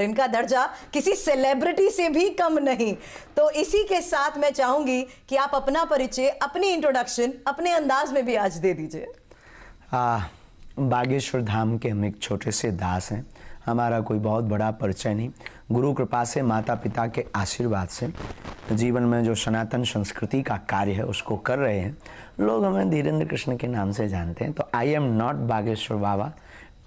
इनका दर्जा किसी सेलिब्रिटी से भी कम नहीं। तो इसी के साथ मैं चाहूंगी कि आप अपना परिचय, अपनी इंट्रोडक्शन अपने अंदाज में भी आज दे दीजिए। बागेश्वर धाम के हम एक छोटे से दास हैं। हमारा कोई बहुत बड़ा परिचय नहीं, गुरु कृपा से, माता पिता के आशीर्वाद से जीवन में जो सनातन संस्कृति का कार्य है उसको कर रहे हैं। लोग हमें धीरेन्द्र कृष्ण के नाम से जानते हैं। तो I am not Bageshwar Baba,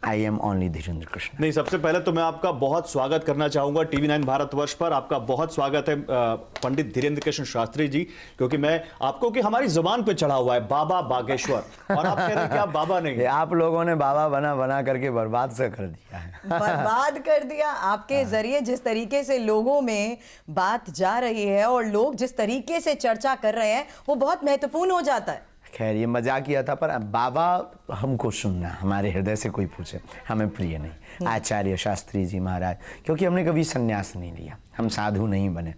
I am only Dhirendra Krishna. नहीं, सबसे पहले तो मैं आपका बहुत स्वागत करना चाहूंगा TV9 भारतवर्ष पर। आपका बहुत स्वागत है पंडित धीरेन्द्र कृष्ण शास्त्री जी, क्योंकि मैं आपको कि हमारी जुबान पे चढ़ा हुआ है बाबा बागेश्वर, और आप कह रहे हैं कि आप बाबा नहीं। आप लोगों ने बाबा बना बना करके बर्बाद से कर दिया है। बर्बाद कर दिया आपके जरिए। जिस तरीके से लोगों में बात जा रही है और लोग जिस तरीके से चर्चा कर रहे हैं वो बहुत महत्वपूर्ण हो जाता है। खैर, ये मजाक किया था, पर बाबा हमको सुनना, हमारे हृदय से कोई पूछे हमें प्रिय नहीं। आचार्य शास्त्री जी महाराज, क्योंकि हमने कभी संन्यास नहीं लिया, हम साधु नहीं बने,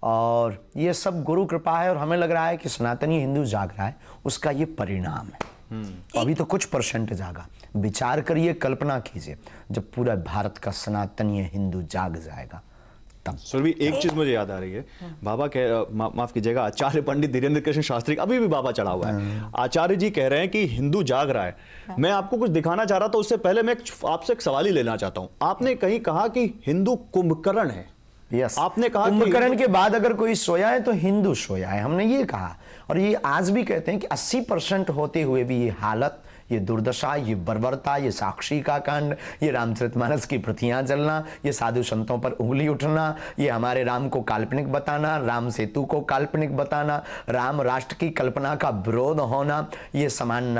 और ये सब गुरु कृपा है। और हमें लग रहा है कि सनातनी हिंदू जाग रहा है, उसका ये परिणाम है। अभी तो कुछ परसेंट जागा। विचार करिए, कल्पना कीजिए, जब पूरा भारत का सनातनीय हिंदू जाग जाएगा तब। सुरभि, एक चीज मुझे याद आ रही है। बाबा माफ कीजिएगा, आचार्य पंडित धीरेन्द्र कृष्ण शास्त्री, अभी भी बाबा चढ़ा हुआ है। आचार्य जी कह रहे हैं कि हिंदू जाग रहा है। मैं आपको कुछ दिखाना चाह रहा था, उससे पहले मैं आपसे एक सवाल ही लेना चाहता हूं। आपने कहीं कहा कि हिंदू कुंभकर्ण है। यस, आपने कहा कुंभकर्ण के बाद अगर कोई सोया है तो हिंदू सोया है, हमने ये कहा। और ये आज भी कहते हैं कि 80% होते हुए भी ये हालत, ये दुर्दशा, ये बर्बरता, ये साक्षी का कांड, ये रामचरितमानस की प्रतियां जलना, ये साधु संतों पर उंगली उठना, ये हमारे राम को काल्पनिक बताना, राम सेतु को काल्पनिक बताना, राम राष्ट्र की कल्पना का विरोध होना, ये समान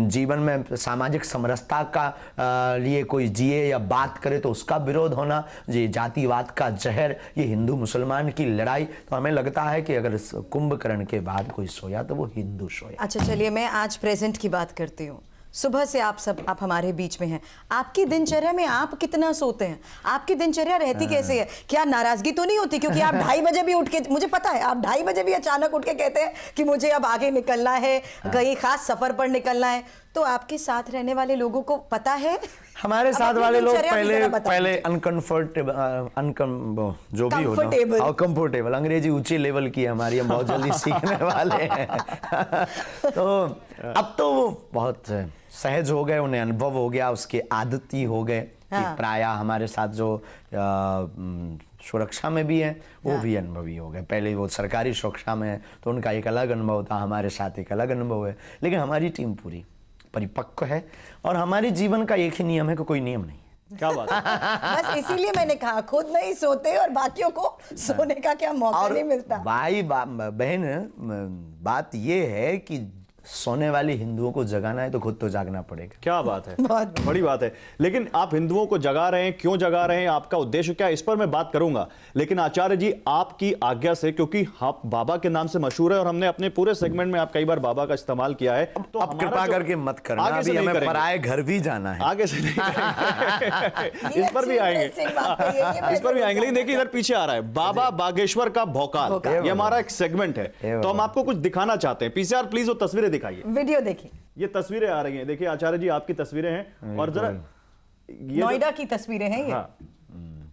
जीवन में सामाजिक समरसता का लिए कोई जिए या बात करे तो उसका विरोध होना, ये जातिवाद का जहर, ये हिंदू मुसलमान की लड़ाई। तो हमें लगता है कि अगर कुंभकर्ण के बाद कोई सोया तो वो हिंदू सोया। अच्छा, चलिए मैं आज प्रेजेंट की बात करती हूँ। सुबह से आप हमारे बीच में हैं। आपकी दिनचर्या में आप कितना सोते हैं? आपकी दिनचर्या रहती कैसे है? क्या नाराजगी तो नहीं होती? क्योंकि आप 2:30 बजे भी उठ के, मुझे पता है आप 2:30 बजे भी अचानक उठ के कहते हैं कि मुझे अब आगे निकलना है, कहीं खास सफर पर निकलना है। तो आपके साथ रहने वाले लोगों को पता है? हमारे साथ वाले लोग पहले अनकंफर्टेबल, जो भी हो, कंफर्टेबल, अंग्रेजी ऊंचे लेवल की हमारी, हम बहुत जल्दी सीखने वाले हैं। तो अब तो वो बहुत सहज हो गए, उन्हें अनुभव हो गया, उसके आदती हो गए। प्राय हमारे साथ जो सुरक्षा में भी है वो भी अनुभवी हो गए। पहले वो सरकारी सुरक्षा में है तो उनका एक अलग अनुभव था, हमारे साथ एक अलग अनुभव है। लेकिन हमारी टीम पूरी परिपक्व है और हमारे जीवन का एक ही नियम है कि कोई नियम नहीं। क्या बात है? बस इसीलिए मैंने कहा खुद नहीं सोते और बाकियों को सोने का क्या मौका नहीं मिलता। भाई बहन, बात ये है कि सोने वाले हिंदुओं को जगाना है तो खुद तो जागना पड़ेगा। क्या बात है, बड़ी बात है। लेकिन आप हिंदुओं को जगा रहे हैं, क्यों जगा रहे हैं, आपका उद्देश्य क्या है, इस पर मैं बात करूंगा। लेकिन आचार्य जी, आपकी आज्ञा से, क्योंकि आप बाबा के नाम से मशहूर है और हमने अपने पूरे सेगमेंट में आप कई बार बाबा का इस्तेमाल किया है, तो अब कृपा करके मत करना, अभी हमें पराए घर भी जाना है, आगे से नहीं। इस पर भी आएंगे, इस पर भी आएंगे। लेकिन देखिए, इधर पीछे आ रहा है बाबा बागेश्वर का भौकाल, ये हमारा एक सेगमेंट है। तो हम आपको कुछ दिखाना चाहते हैं। पीसीआर प्लीज वो तस्वीरें दिखाइए, वीडियो देखिए। ये तस्वीरें आ रही हैं, देखिए आचार्य जी, आपकी तस्वीरें हैं, और जरा नोएडा की तस्वीरें हैं ये। हाँ।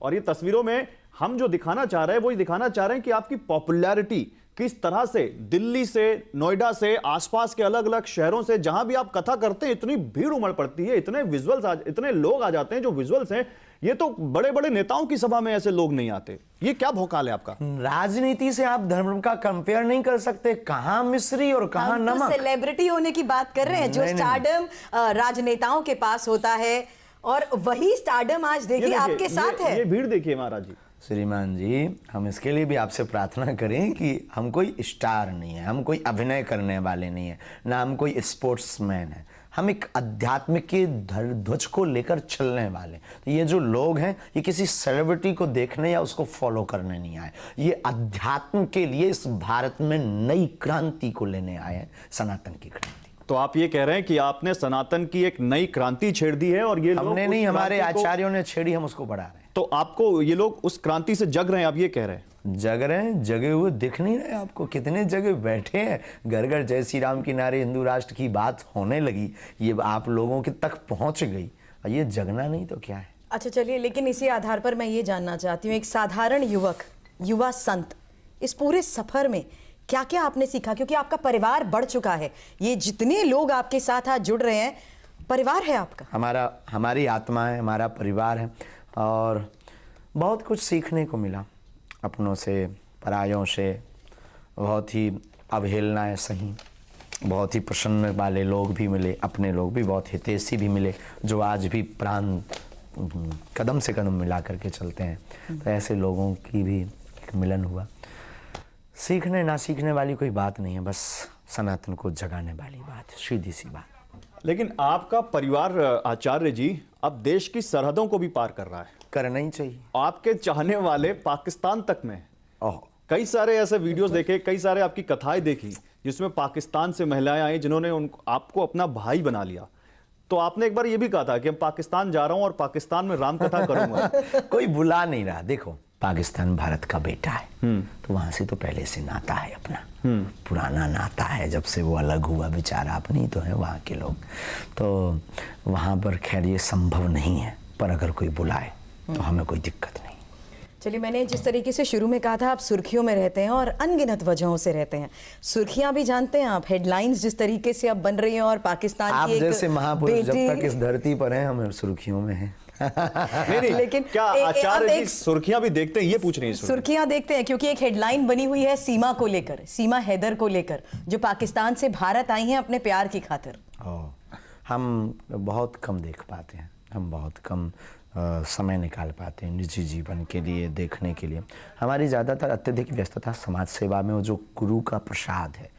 और ये तस्वीरों में हम जो दिखाना चाह रहे हैं वो ये दिखाना चाह रहे हैं कि आपकी पॉपुलैरिटी किस तरह से दिल्ली से, नोएडा से, आसपास के अलग अलग शहरों से, जहां भी आप कथा करते हैं इतनी भीड़ उमड़ पड़ती है, इतने विजुअल्स, इतने लोग आ जाते हैं। जो विजुअल्स हैं, ये तो बड़े बड़े नेताओं की सभा में ऐसे लोग नहीं आते। ये क्या भौकाल है आपका? राजनीति से आप धर्म का कंपेयर नहीं कर सकते। कहां मिस्री और कहां नमक। सेलिब्रिटी होने की बात कर रहे हैं, जो स्टारडम राजनेताओं के पास होता है, और वही स्टारडम आज देखिए आपके साथ है। ये भीड़ देखिए महाराज जी। श्रीमान जी, हम इसके लिए भी आपसे प्रार्थना करें कि हम कोई स्टार नहीं है, हम कोई अभिनय करने वाले नहीं है, ना हम कोई स्पोर्ट्समैन है। हम एक अध्यात्म के ध्वज को लेकर चलने वाले। तो ये जो लोग हैं, ये किसी सेलिब्रिटी को देखने या उसको फॉलो करने नहीं आए, ये अध्यात्म के लिए इस भारत में नई क्रांति को लेने आए हैं, सनातन की क्रांति। तो आप ये कह रहे हैं कि आपने सनातन की एक नई क्रांति छेड़ दी है, और ये हमने नहीं, हमारे आचार्यों ने छेड़ी, हम उसको बढ़ा रहे हैं। तो आपको ये लोग उस क्रांति से जग रहे हैं, आप ये कह रहे हैं? जग रहे हैं, जगे हुए दिख नहीं रहे आपको? कितने जगह बैठे हैं, घर घर जय श्री राम के नारे, हिंदू राष्ट्र की बात होने लगी, ये आप लोगों के तक पहुंच गई, और ये जगना नहीं तो क्या है? अच्छा चलिए, लेकिन इसी आधार पर मैं ये जानना चाहती हूँ, एक साधारण युवक, युवा संत, इस पूरे सफर में क्या क्या आपने सीखा? क्योंकि आपका परिवार बढ़ चुका है, ये जितने लोग आपके साथ आज जुड़ रहे हैं, परिवार है आपका। हमारी आत्मा है, हमारा परिवार है, और बहुत कुछ सीखने को मिला अपनों से, परायों से। बहुत ही अवहेलनाएं सही, बहुत ही प्रसन्न वाले लोग भी मिले, अपने लोग भी, बहुत हितैषी भी मिले, जो आज भी प्राण कदम से कदम मिला करके चलते हैं। तो ऐसे लोगों की भी एक मिलन हुआ। सीखने ना सीखने वाली कोई बात नहीं है, बस सनातन को जगाने वाली बात है, सीधी सी बात। लेकिन आपका परिवार आचार्य जी अब देश की सरहदों को भी पार कर रहा है। करना ही चाहिए। आपके चाहने वाले पाकिस्तान तक में। ओह, कई सारे ऐसे वीडियोस देखे, कई सारे आपकी कथाएं देखी जिसमें पाकिस्तान से महिलाएं आई जिन्होंने आपको अपना भाई बना लिया। तो आपने एक बार ये भी कहा था कि मैं पाकिस्तान जा रहा हूं और पाकिस्तान में राम कथा करूंगा। कोई बुला नहीं रहा। देखो, पाकिस्तान भारत का बेटा है, तो वहां से तो पहले से नाता है अपना, पुराना नाता है, जब से वो अलग हुआ बेचारा, अपनी तो है वहाँ के लोग। तो वहाँ पर खैर ये संभव नहीं है, पर अगर कोई बुलाए तो हमें कोई दिक्कत नहीं। चलिए, मैंने जिस तरीके से शुरू में कहा था, आप सुर्खियों में रहते हैं और अनगिनत वजहों से रहते हैं। सुर्खियां भी जानते हैं आप, हेडलाइंस जिस तरीके से अब बन रही हैं, और पाकिस्तान आप की एक जैसे महापुरुष जब बेटी- तक इस धरती पर हैं, हम सुर्खियों में हैं। नहीं, लेकिन क्या अब आचार्य जी एक सुर्खियां भी देखते हैं? ये पूछ रही हैं सुर्खियां देखते हैं, क्योंकि एक हेडलाइन बनी हुई है सीमा को लेकर, सीमा हैदर को लेकर, जो पाकिस्तान से भारत आई हैं अपने प्यार की खातिर। हम बहुत कम देख पाते हैं, हम बहुत कम समय निकाल पाते हैं निजी जीवन के लिए, देखने के लिए। हमारी ज़्यादातर अत्यधिक व्यस्तता समाज सेवा में, वो जो गुरु का प्रसाद है,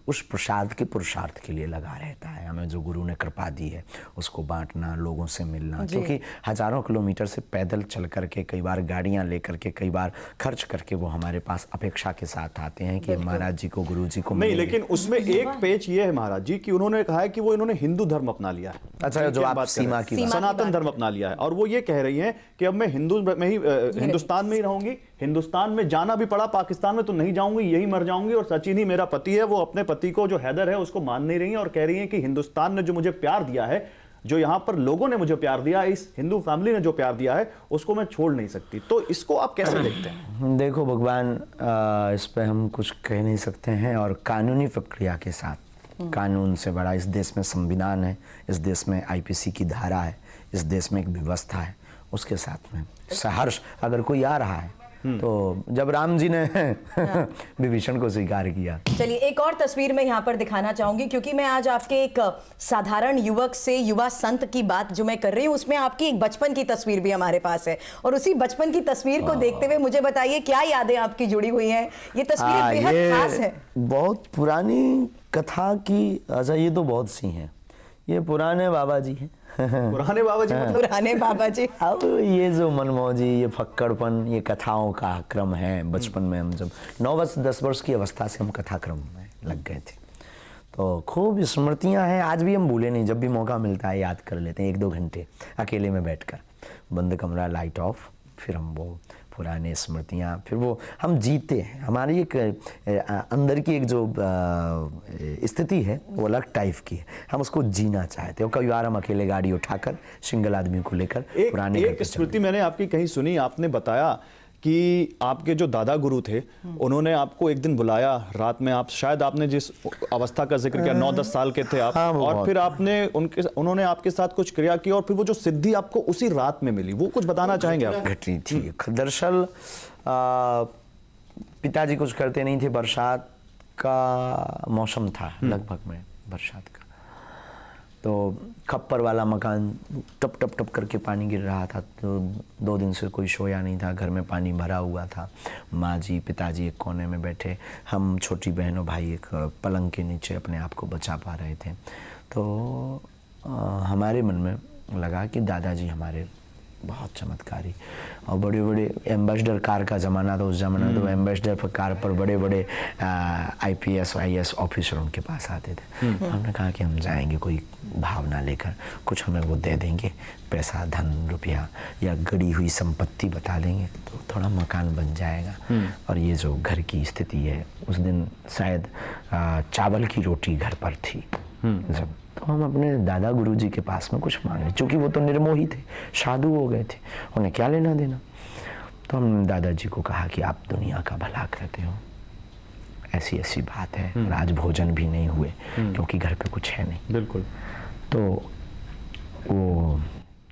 उस प्रसाद के पुरुषार्थ के लिए लगा रहता है। हमें जो गुरु ने कृपा दी है उसको बांटना, लोगों से मिलना, क्योंकि हजारों किलोमीटर से पैदल चल करके, कई बार गाड़ियां लेकर के, कई बार खर्च करके वो हमारे पास अपेक्षा के साथ आते हैं कि महाराज जी को, गुरु जी को नहीं, मिलेंगे। लेकिन उसमें एक पेच ये है महाराज जी कि उन्होंने कहा है कि वो इन्होंने हिंदू धर्म अपना लिया है। अच्छा, जो आप सीमा की बात, सनातन धर्म अपना लिया है, और वो ये कह रही हैं कि अब मैं हिंदुस्तान में ही रहूंगी, हिंदुस्तान में जाना भी पड़ा पाकिस्तान में तो नहीं जाऊंगी, यही मर जाऊंगी। और सचिन ही मेरा पति है, वो अपने पति को जो हैदर है उसको मान नहीं रही है, और कह रही है कि हिंदुस्तान ने जो मुझे प्यार दिया है, जो यहां पर लोगों ने मुझे प्यार दिया, इस हिंदू फैमिली ने जो प्यार दिया है, उसको मैं छोड़ नहीं सकती। तो इसको आप कैसे देखते हैं? देखो भगवान, इस पे हम कुछ कह नहीं सकते हैं, और कानूनी प्रक्रिया के साथ, कानून से बड़ा इस देश में संविधान है, इस देश में आईपीसी की धारा है, इस देश में एक व्यवस्था है, उसके साथ में सहर्ष अगर कोई आ रहा है, तो जब राम जी ने विभीषण को स्वीकार किया। चलिए, एक और तस्वीर मैं यहाँ पर दिखाना चाहूंगी, क्योंकि मैं आज आपके एक साधारण युवक से युवा संत की बात जो मैं कर रही हूँ, उसमें आपकी एक बचपन की तस्वीर भी हमारे पास है, और उसी बचपन की तस्वीर को देखते हुए मुझे बताइए क्या यादें आपकी जुड़ी हुई हैं। ये तस्वीर बेहद खास है। बहुत पुरानी कथा की, अच्छा ये तो बहुत सी हैं, ये पुराने बाबा जी हैं। पुराने बाबा जी, पुराने बाबा जी। अब ये जो मनमौजी, ये फक्कड़पन, ये कथाओं का क्रम है। बचपन में हम जब 9-10 वर्ष की अवस्था से हम कथा क्रम में लग गए थे, तो खूब स्मृतियां हैं, आज भी हम भूले नहीं। जब भी मौका मिलता है याद कर लेते हैं, 1-2 घंटे अकेले में बैठकर, बंद कमरा, लाइट ऑफ, फिर हम वो पुराने स्मृतियाँ, फिर वो हम जीते हैं। हमारी एक अंदर की एक जो स्थिति है वो अलग टाइप की है, हम उसको जीना चाहते हैं। कई बार हम अकेले गाड़ी उठाकर, सिंगल आदमी को लेकर पुराने एक स्मृति मैंने आपकी कहीं सुनी, आपने बताया कि आपके जो दादा गुरु थे, उन्होंने आपको एक दिन बुलाया रात में, आप शायद आपने जिस अवस्था का जिक्र किया 9-10 साल के थे आप, और फिर आपने उन्होंने आपके साथ कुछ क्रिया की, और फिर वो जो सिद्धि आपको उसी रात में मिली, वो कुछ बताना चाहेंगे आप? घटनी थी। दरअसल पिताजी कुछ करते नहीं थे, बरसात का मौसम था लगभग में, बरसात का, तो खप्पर वाला मकान, टप टप टप करके पानी गिर रहा था। तो 2 दिन से कोई सोया नहीं था, घर में पानी भरा हुआ था। माँ जी, पिताजी एक कोने में बैठे, हम छोटी बहन और भाई एक पलंग के नीचे अपने आप को बचा पा रहे थे। तो हमारे मन में लगा कि दादाजी हमारे बहुत चमत्कारी, और बड़े बड़े एम्बेसडर कार का ज़माना था उस ज़माना, तो एम्बेसडर पर कार पर बड़े बड़े IPS IAS ऑफिसर उनके पास आते थे। हमने कहा कि हम जाएंगे कोई भावना लेकर, कुछ हमें वो दे देंगे, पैसा, धन, रुपया या गड़ी हुई संपत्ति बता देंगे तो थोड़ा मकान बन जाएगा। और ये जो घर की स्थिति है, उस दिन शायद चावल की रोटी घर पर थी जब, तो हम अपने दादा गुरुजी के पास में कुछ मांगे, क्योंकि वो तो निर्मोही थे, साधु हो गए थे, उन्हें क्या लेना देना। तो हमने दादाजी को कहा कि आप दुनिया का भला करते हो, ऐसी ऐसी बात है, और आज भोजन भी नहीं हुए क्योंकि घर पे कुछ है नहीं। बिल्कुल। तो वो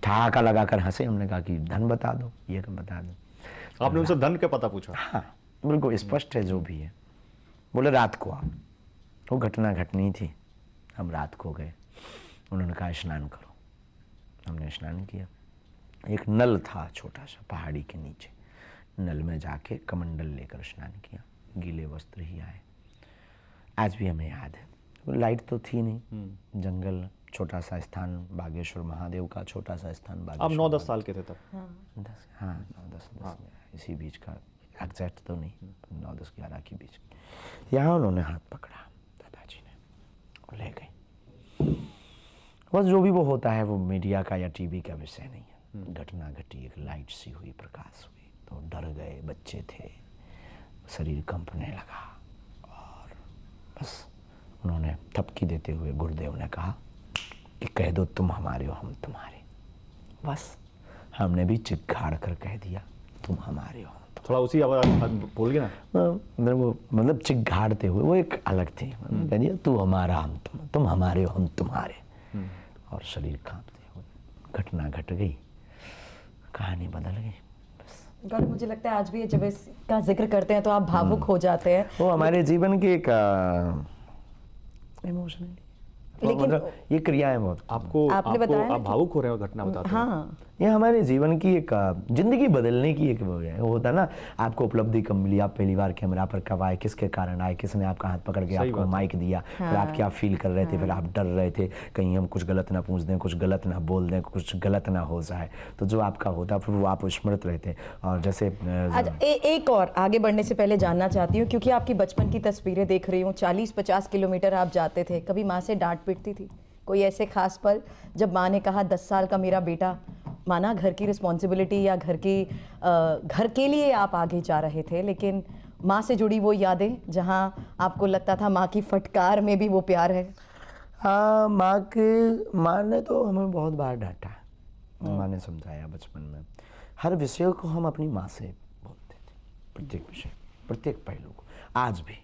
ठहाका लगाकर हंसे। हमने कहा कि धन बता दो, ये बता दो। आपने उनसे धन का पता पूछा? हाँ, बिल्कुल स्पष्ट है जो भी है। बोले रात को आओ। वो घटना घटनी थी, हम रात को गए। उन्होंने कहा स्नान करो, हमने स्नान किया। एक नल था छोटा सा पहाड़ी के नीचे, नल में जाके कमंडल लेकर स्नान किया, गीले वस्त्र ही आए। आज भी हमें याद है। लाइट तो थी नहीं, जंगल, छोटा सा स्थान, बागेश्वर महादेव का छोटा सा स्थान। आप 9-10 साल के थे तब? 10, हाँ 9-10 इसी बीच का, एग्जैक्ट तो नहीं, 9-10-11 के बीच। यहाँ उन्होंने हाथ पकड़ा दादाजी ने और ले गए। बस जो भी वो होता है वो मीडिया का या टीवी का विषय नहीं है। घटना घटी, एक लाइट सी हुई, प्रकाश हुई, तो डर गए, बच्चे थे, शरीर कंपने लगा, और बस उन्होंने थपकी देते हुए गुरुदेव ने कहा कि कह दो तुम हमारे हो, हम तुम्हारे। बस हमने भी चिघाड़ कर कह दिया तुम हमारे हो। थोड़ा उसी आवाज बोल गया ना? वो मतलब चिघाड़ते हुए, वो एक अलग थी। कह दिया तू हमारा, हम तुम हमारे हो, हम तुम्हारे। और शरीर कांपते हुए घटना घट गई, कहानी बदल गई। गौरव, मुझे लगता है आज भी जब इसका जिक्र करते हैं तो आप भावुक हो जाते हैं। वो हमारे जीवन की एक इमोशनली, लेकिन मतलब ये क्रियाएं बहुत आपने बताया ना आप भावुक हो रहे हो घटना बताते हैं। हाँ, ये हमारे जीवन की एक जिंदगी बदलने की एक वो है। वो होता है ना, आपको उपलब्धि कब मिली, आप पहली बार कैमरा पर कब आए, किसके कारण आए, किसने आपका हाथ पकड़ के आपको माइक दिया, फिर आप क्या फील कर रहे थे, फिर आप डर रहे थे कहीं हम कुछ गलत ना पूछ दें, कुछ गलत ना बोल दें, कुछ गलत ना हो जाए। तो जो आपका होता फिर वो आप स्मृत रहते। और जैसे अच्छा, एक और आगे बढ़ने से पहले जानना चाहती हूँ, क्योंकि आपकी बचपन की तस्वीरें देख रही हूँ, 40-50 किलोमीटर आप जाते थे, कभी माँ से डांट पीटती थी? कोई ऐसे खास पल जब माँ ने कहा 10 साल का मेरा बेटा, माना घर की रिस्पॉन्सिबिलिटी या घर के लिए आप आगे जा रहे थे, लेकिन माँ से जुड़ी वो यादें जहाँ आपको लगता था माँ की फटकार में भी वो प्यार है? हाँ, माँ ने तो हमें बहुत बार डांटा। माँ ने समझाया बचपन में। हर विषय को हम अपनी माँ से बोलते थे, प्रत्येक विषय, प्रत्येक पहलू को। आज भी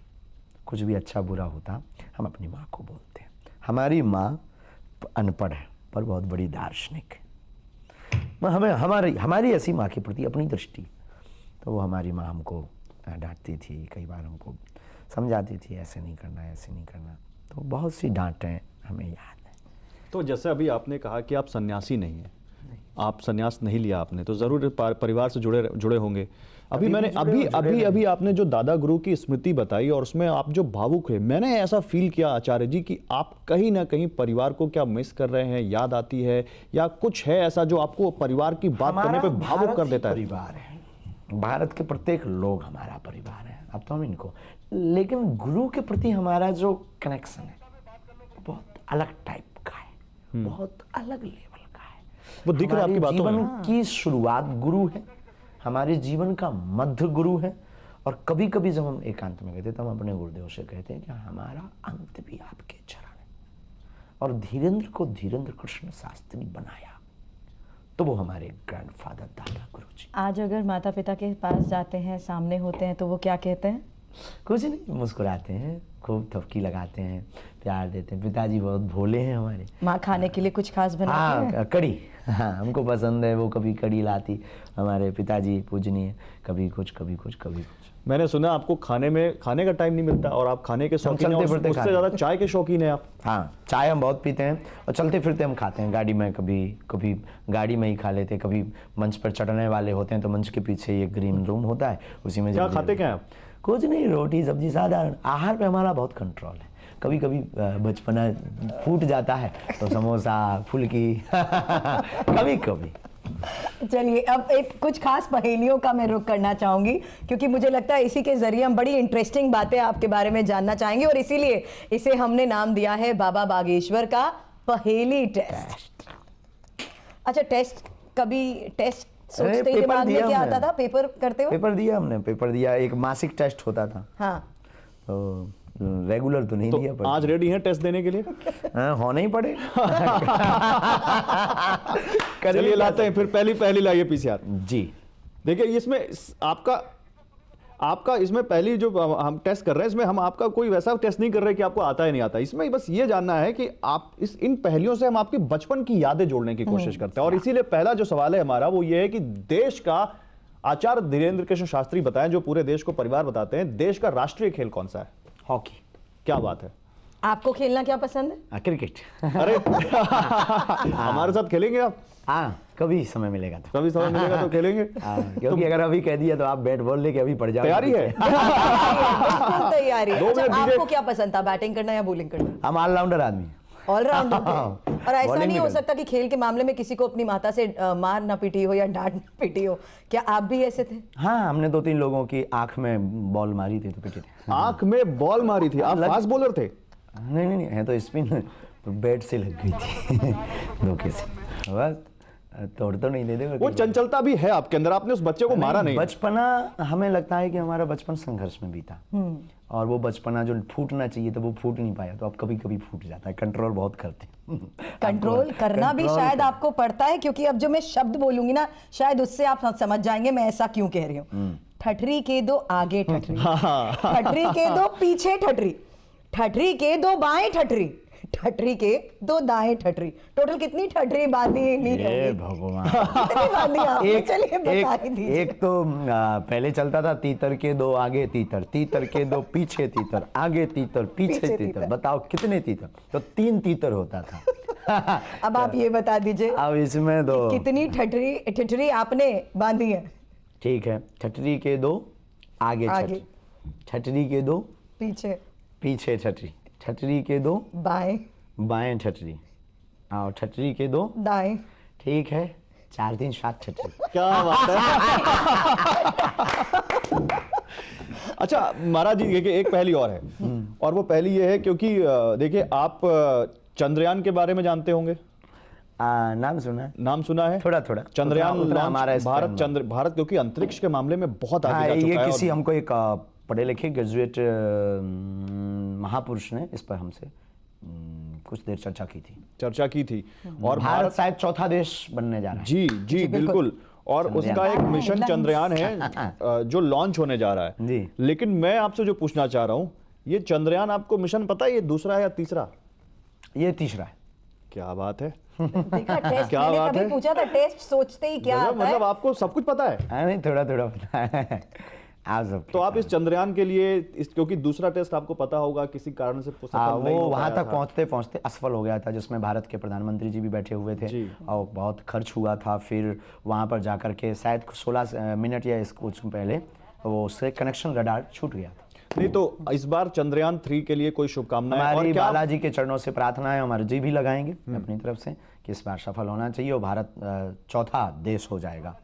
कुछ भी अच्छा बुरा होता हम अपनी माँ को बोलते हैं। हमारी माँ अनपढ़ है पर बहुत बड़ी दार्शनिक है। हमें हमारी ऐसी माँ के प्रति अपनी दृष्टि, तो वो हमारी माँ हमको डांटती थी, कई बार हमको समझाती थी ऐसे नहीं करना, ऐसे नहीं करना। तो बहुत सी डांटें हमें याद है। तो जैसे अभी आपने कहा कि आप सन्यासी नहीं हैं, आप सन्यास नहीं लिया आपने, तो जरूर परिवार से जुड़े होंगे। अभी आपने जो दादा गुरु की स्मृति बताई और उसमें आप जो भावुक है, मैंने ऐसा फील किया आचार्य जी कि आप कहीं ना कहीं परिवार को क्या मिस कर रहे हैं, याद आती है, या कुछ है ऐसा जो आपको परिवार की बात करने पे भावुक कर देता है? परिवार है, भारत के प्रत्येक लोग हमारा परिवार है। अब तो हम इनको, लेकिन गुरु के प्रति हमारा जो कनेक्शन है बहुत अलग टाइप का है, बहुत अलग लेवल का है। वो दिख रहा है आपकी बातों में। जीवन की शुरुआत गुरु है, हमारे जीवन का मध्य गुरु है, और कभी कभी जब हम एकांत में कहते हैं तो हम अपने गुरुदेव से कहते हैं कि हमारा अंत भी आपके चरण है। और धीरेन्द्र को धीरेन्द्र कृष्ण शास्त्री बनाया तो वो हमारे ग्रैंडफादर दादा गुरुजी। आज अगर माता पिता के पास जाते हैं, सामने होते हैं, तो वो क्या कहते हैं? कुछ नहीं, मुस्कुराते हैं, खूब थपकी लगाते हैं, प्यार देते हैं। पिताजी बहुत भोले हैं हमारे। माँ खाने के लिए कुछ खास बनाती है? हाँ, कड़ी, हाँ हमको पसंद है। वो कभी कड़ी लाती, हमारे पिताजी पूजनीय, कभी कुछ कभी कुछ कभी कुछ। मैंने सुना आपको खाने का टाइम नहीं मिलता और आप खाने के शौकीन हैं, उससे ज़्यादा चाय के शौकीन हैं आप। हाँ, चाय हम बहुत पीते हैं और चलते फिरते हम खाते हैं। गाड़ी में कभी गाड़ी में ही खा लेते, कभी मंच पर चढ़ने वाले होते हैं तो मंच के पीछे एक ग्रीन रूम होता है, उसी में क्या खाते क्या आप? कुछ नहीं, रोटी सब्जी साधारण। आहार पे हमारा बहुत कंट्रोल है। कभी कभी बचपना फूट जाता है तो समोसा, फुल्की कभी कभी। चलिए, अब कुछ खास पहेलियों का मैं रुख करना चाहूंगी, क्योंकि मुझे लगता है इसी के जरिए हम बड़ी इंटरेस्टिंग बातें आपके बारे में जानना चाहेंगे, और इसीलिए इसे हमने नाम दिया है बाबा बागेश्वर का पहेली टेस्ट। अच्छा, टेस्ट सोचते ही दिमाग में क्या आता था पेपर करते हो? पेपर दिया हमने, पेपर दिया, एक मासिक टेस्ट होता था। हाँ, तो रेगुलर तो नहीं दिया तो आज रेडी हैं टेस्ट देने के लिए? होना ही पड़े। चलिए लाते हैं फिर, पहली लाइए पीसीआर। जी देखिए इसमें आपका इसमें पहली जो हम टेस्ट कर रहे हैं, इसमें हम आपका कोई वैसा टेस्ट नहीं कर रहे कि आपको आता है नहीं आता। इसमें बस ये जानना है कि आप इन पहलियों से हम आपके बचपन की यादें जोड़ने की कोशिश करते हैं। और इसीलिए पहला जो सवाल है हमारा वो ये है कि देश का, आचार्य धीरेन्द्र कृष्ण शास्त्री बताएं, जो पूरे देश को परिवार बताते हैं, देश का राष्ट्रीय खेल कौन सा है? हॉकी। क्या बात है, आपको खेलना क्या पसंद है? क्रिकेट। अरे हमारे साथ खेलेंगे आप? हाँ, कभी समय मिलेगा तो। कभी समय मिलेगा तो खेलेंगे। क्योंकि अगर अभी कह दिया तो आप बैट बॉल लेके अभी पड़ जाओ। तैयारी है? बिल्कुल तैयारी है। 2 अच्छा, मिनट दीजिए। आपको क्या पसंद था, बैटिंग करना या बॉलिंग करना? हम ऑलराउंडर आदमी। ऑलराउंडर थे। और ऐसा Bowling नहीं भी हो करते। सकता कि खेल के मामले में किसी को अपनी माता से मार ना पीटी हो या डांट ना पीटी हो, क्या आप भी ऐसे थे? हाँ, हमने 2-3 लोगों की आंख में बॉल मारी थी तो पिटे थे। आंख में बॉल मारी थी? आप फास्ट बॉलर थे? नहीं, है तो स्पिन, बैट से लग गई थी धोखे से। बस तोड़ तो नहीं देते। वो चंचलता भी है आपके अंदर, आपने उस बच्चे को मारा नहीं। बचपना, हमें लगता है कि हमारा बचपन संघर्ष में बीता और वो बचपना जो फूटना चाहिए तो वो फूट नहीं पाया, तो अब कभी कभी फूट जाता है। कंट्रोल बहुत करते हैं। कंट्रोल करना भी शायद आपको पड़ता है, क्योंकि अब जो मैं शब्द बोलूंगी ना, शायद उससे आप समझ जाएंगे मैं ऐसा क्यों कह रही हूँ। ठठरी के दो आगे ठठरी, ठठरी के दो पीछे ठठरी, ठठरी के दो बाएं ठठरी, ठठरी के दो दाएं ठठरी। टोटल कितनी ठठरी बांधी नहीं ये होगी? भगवान। कितनी बांधी आपने? चलिए बता ही दीजिए। एक तो पहले चलता था तीतर के दो आगे तीतर, तीतर के दो पीछे तीतर, आगे तीतर पीछे पीछे तीतर। तीतर। बताओ कितने तीतर? तो 3 तीतर होता था। अब आप ये बता दीजिए अब इसमें दो, कितनी ठठरी आपने बांधी है? ठीक है, ठठरी के दो आगे आगे। ठठरी, ठठरी के दो पीछे पीछे ठठरी, ठठरी के दो बाएं बाएं ठठरी और ठठरी के दो, दाएं। ठीक है, 4 3 7 ठठरी। क्या बात है। अच्छा महाराज जी, देखिए एक पहली और है, और वो पहली ये है क्योंकि देखिए आप चंद्रयान के बारे में जानते होंगे। नाम सुना है? नाम सुना है? थोड़ा थोड़ा। चंद्रयान उतना लॉन्च, हमारा इस पर भारत क्योंकि अंतरिक्ष के मामले में बहुत आगे हाँ, जा ये चुका है। किसी और हमको एक पढ़े लिखे ग्रेजुएट महापुरुष ने इस पर हमसे कुछ देर चर्चा की थी। और भारत शायद चौथा देश बनने जा रहा है। जी बिल्कुल। और उसका एक मिशन चंद्रयान है जो लॉन्च होने जा रहा है जी। लेकिन मैं आपसे जो पूछना चाह रहा हूं, ये चंद्रयान आपको मिशन पता है ये दूसरा है या तीसरा? ये तीसरा है। क्या बात है। देखा टेस्ट, क्या मैंने बात कभी है? पूछा था टेस्ट सोचते ही क्या आता मतलब है? आपको सब कुछ पता है। नहीं, थोड़ा थोड़ा पता है। आप सब तो आप इस चंद्रयान के लिए क्योंकि दूसरा टेस्ट आपको पता होगा किसी कारण से सफल नहीं वो हो वहां पाया तक था। पहुंचते पहुंचते असफल हो गया था, जिसमें भारत के प्रधानमंत्री जी भी बैठे हुए थे जी। और बहुत खर्च हुआ था। फिर वहां पर जाकर के शायद 16 मिनट या इसको कुछ पहले वो उससे कनेक्शन रडार छूट गया था। नहीं तो इस बार चंद्रयान 3 के लिए कोई शुभकामनाएं? और हमारी क्या बालाजी के चरणों से प्रार्थना है, हमारे जी भी लगाएंगे अपनी तरफ से कि इस बार सफल होना चाहिए और भारत चौथा देश हो जाएगा।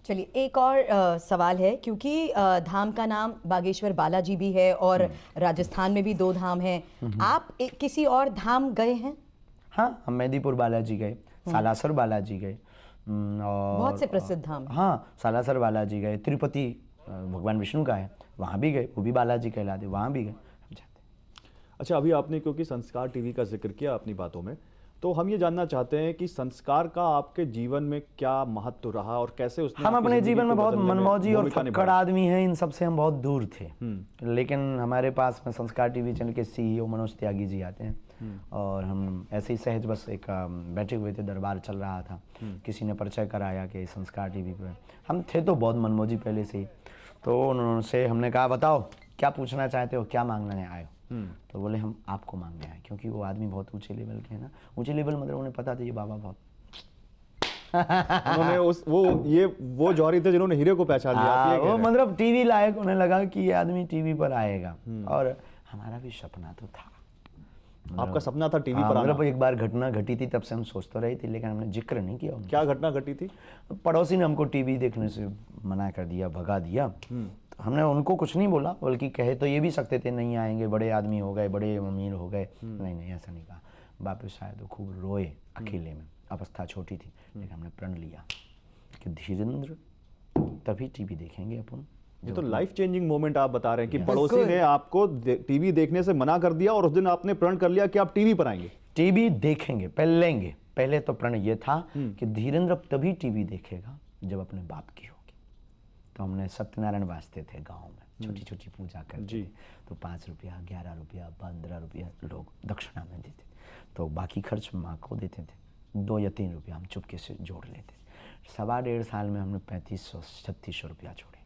चलिए एक और सवाल है, क्योंकि धाम का नाम बागेश्वर बालाजी भी है और राजस्थान में भी 2 धाम हैं। आप किसी और धाम गए हैं? हाँ, हम मेदीपुर बालाजी गए, सालासर बालाजी गए और बहुत से प्रसिद्ध धाम हैं। हाँ, सालासर बालाजी गए, तिरुपति भगवान विष्णु का है, वहाँ भी गए, वो भी बालाजी कहलाते, वहाँ भी गए। हम जाते। अच्छा, अभी आपने क्योंकि संस्कार टीवी का जिक्र किया अपनी बातों में, तो हम ये जानना चाहते हैं कि संस्कार का आपके जीवन में क्या महत्व रहा और कैसे उसने हम आपकी अपने जिंदगी जीवन में को बहुत बदलने में मनमौजी और भूमिका फक्कड़ निभाई? आदमी हैं, इन सब से हम बहुत दूर थे। लेकिन हमारे पास में संस्कार टीवी चैनल के CEO मनोज त्यागी जी आते हैं और हम ऐसे ही सहज बस एक बैठे हुए थे, दरबार चल रहा था, किसी ने परिचय कराया कि संस्कार टीवी पे हम थे तो बहुत मनमौजी पहले से ही। तो उनसे हमने कहा बताओ क्या पूछना चाहते हो, क्या मांगने आए हो? तो बोले हम आपको मांगने आए, क्योंकि वो आदमी बहुत ऊंचे लेवल के हैं ना। ऊंचे लेवल मतलब उन्हें पता था ये बाबा बहुत उन्होंने वो जौहरी थे जिन्होंने हीरे को पहचान लिया। आप ये कह वो रहे हैं। मतलब टीवी लायक उन्हें लगा कि ये आदमी टीवी पर आएगा और हमारा भी सपना तो था। आपका सपना था टीवी हाँ, पर आना। मतलब एक बार घटना घटी थी, तब से हम सोच तो रहे थे लेकिन हमने जिक्र नहीं किया। क्या घटना घटी थी? पड़ोसी ने हमको टीवी देखने से मना कर दिया, भगा दिया। तो हमने उनको कुछ नहीं बोला, बल्कि कहे तो ये भी सकते थे नहीं आएंगे, बड़े आदमी हो गए, बड़े अमीर हो गए। नहीं ऐसा नहीं कहा। बाप शायद खूब रोए अकेले में, अवस्था छोटी थी, लेकिन हमने प्रण लिया कि धीरेन्द्र तभी टीवी देखेंगे अपन ये तो लाइफ चेंजिंग मोमेंट आप बता रहे हैं कि पड़ोसी बिल्कुल। ने आपको टीवी देखने से मना कर दिया और उस दिन आपने प्रण कर लिया कि आप टीवी पर आएंगे। टीवी देखेंगे, पहले लेंगे। पहले तो प्रण ये था कि धीरेन्द्र अब तभी टीवी देखेगा जब अपने बाप की होगी। तो हमने सत्यनारायण वास्ते थे गांव में, छोटी छोटी पूजा करते थे, तो 5 रुपया, 11 रुपया, 15 रुपया लोग दक्षिणा में देते, तो बाकी खर्च माँ को देते थे। 2 या 3 रुपया हम चुपके से जोड़ लेते। 1.5 साल में हमने 3500-3600 रुपया जोड़े।